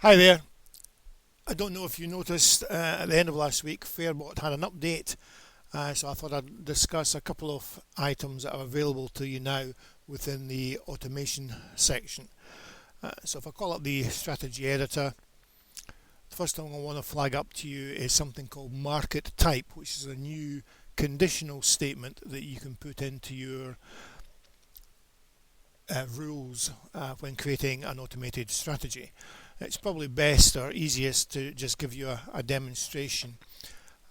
Hi there. I don't know if you noticed at the end of last week, Fairbot had an update, so I thought I'd discuss a couple of items that are available to you now within the automation section. So if I call up the strategy editor, the first thing I want to flag up to you is something called market type, which is a new conditional statement that you can put into your rules when creating an automated strategy. It's probably best or easiest to just give you a demonstration.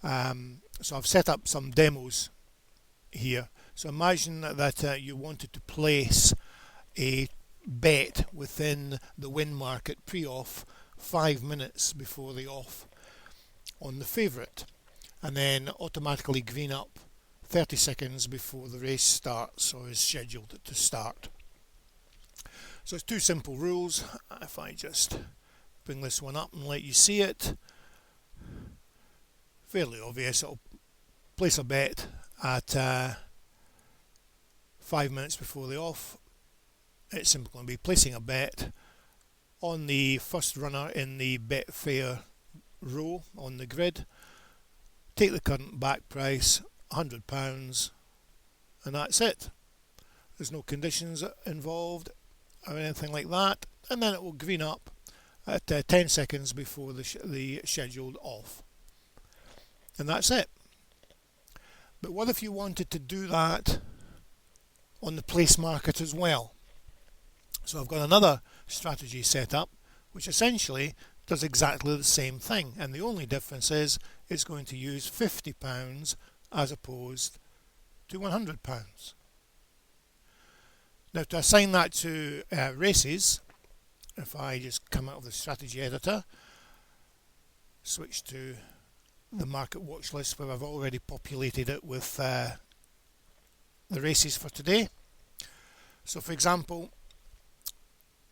So I've set up some demos here. So imagine that you wanted to place a bet within the win market pre-off 5 minutes before the off on the favourite, and then automatically green up 30 seconds before the race starts or is scheduled to start. So it's two simple rules. If I just bring this one up and let you see it, fairly obvious. It'll place a bet at 5 minutes before the off. It's simply going to be placing a bet on the first runner in the Betfair row on the grid. Take the current back price, £100, and that's it. There's no conditions involved or anything like that, and then it will green up at 10 seconds before the scheduled off, and that's it. But what if you wanted to do that on the place market as well? So I've got another strategy set up which essentially does exactly the same thing, and the only difference is it's going to use £50 as opposed to £100. Now, to assign that to races, if I just come out of the strategy editor, switch to the market watch list where I've already populated it with the races for today. So for example,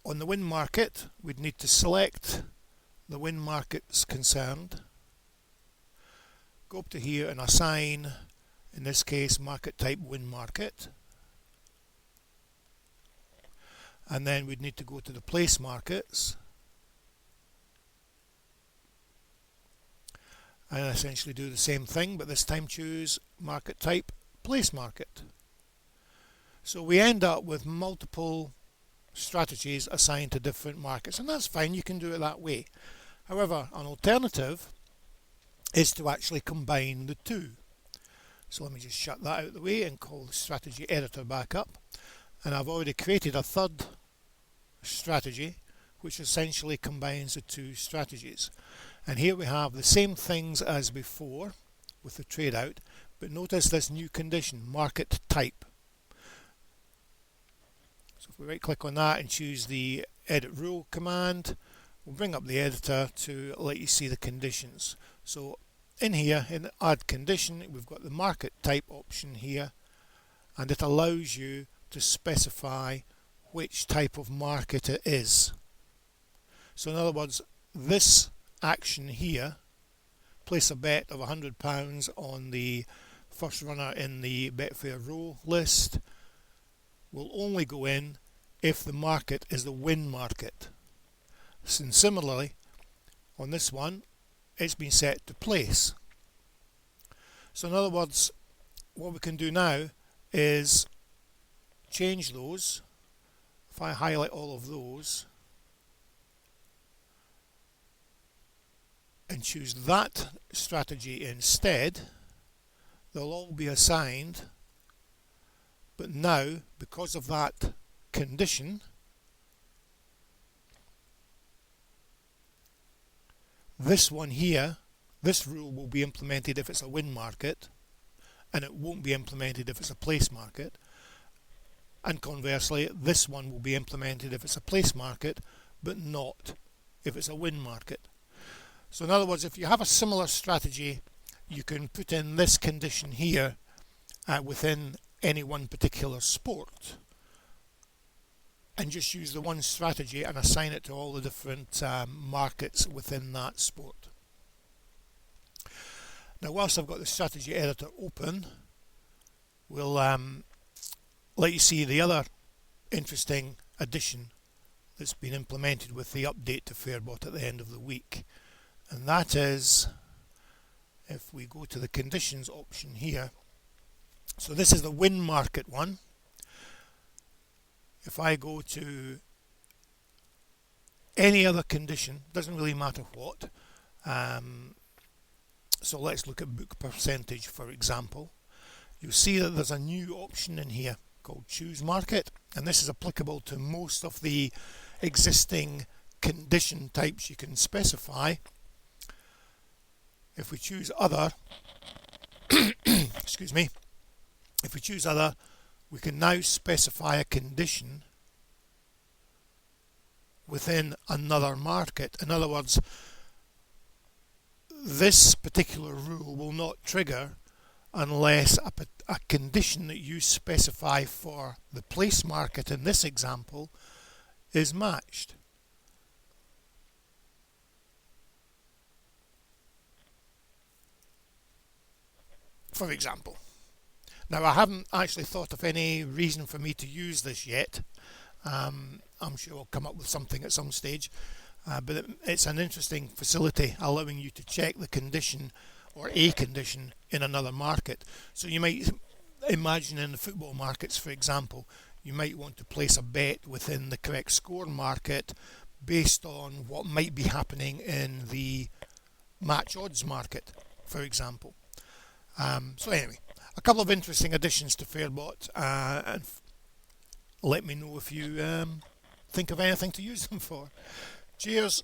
on the win market, we'd need to select the win markets concerned, go up to here and assign, in this case, market type win market. And then we'd need to go to the place markets and essentially do the same thing, but this time choose market type place market. So we end up with multiple strategies assigned to different markets, and that's fine, you can do it that way. However, an alternative is to actually combine the two. So let me just shut that out of the way and call the strategy editor back up. And I've already created a third strategy which essentially combines the two strategies. And here we have the same things as before with the trade out, but notice this new condition, market type. So if we right click on that and choose the edit rule command, we'll bring up the editor to let you see the conditions. So in here, in add condition, we've got the market type option here, and it allows you to specify which type of market it is. So in other words, this action here, place a bet of £100 on the first runner in the Betfair row list, will only go in if the market is the win market. And similarly, on this one, it's been set to place. So in other words, what we can do now is change those. If I highlight all of those and choose that strategy instead, they'll all be assigned, but now because of that condition, this one here, this rule will be implemented if it's a win market, and it won't be implemented if it's a place market. And conversely, this one will be implemented if it's a place market, but not if it's a win market. So in other words, if you have a similar strategy, you can put in this condition here within any one particular sport, and just use the one strategy and assign it to all the different markets within that sport. Now, whilst I've got the strategy editor open, we'll let you see the other interesting addition that's been implemented with the update to Fairbot at the end of the week. And that is, if we go to the conditions option here, so this is the win market one. If I go to any other condition, doesn't really matter what, so let's look at book percentage for example. You'll see that there's a new option in here called choose market, and this is applicable to most of the existing condition types you can specify. If we choose other, excuse me, if we choose other, we can now specify a condition within another market. In other words, this particular rule will not trigger unless a condition that you specify for the place market in this example is matched. For example. Now, I haven't actually thought of any reason for me to use this yet. I'm sure I'll come up with something at some stage, but it's an interesting facility allowing you to check the condition or a condition in another market. So you might imagine in the football markets, for example, you might want to place a bet within the correct score market based on what might be happening in the match odds market, for example. So anyway, a couple of interesting additions to Fairbot, and let me know if you think of anything to use them for. Cheers.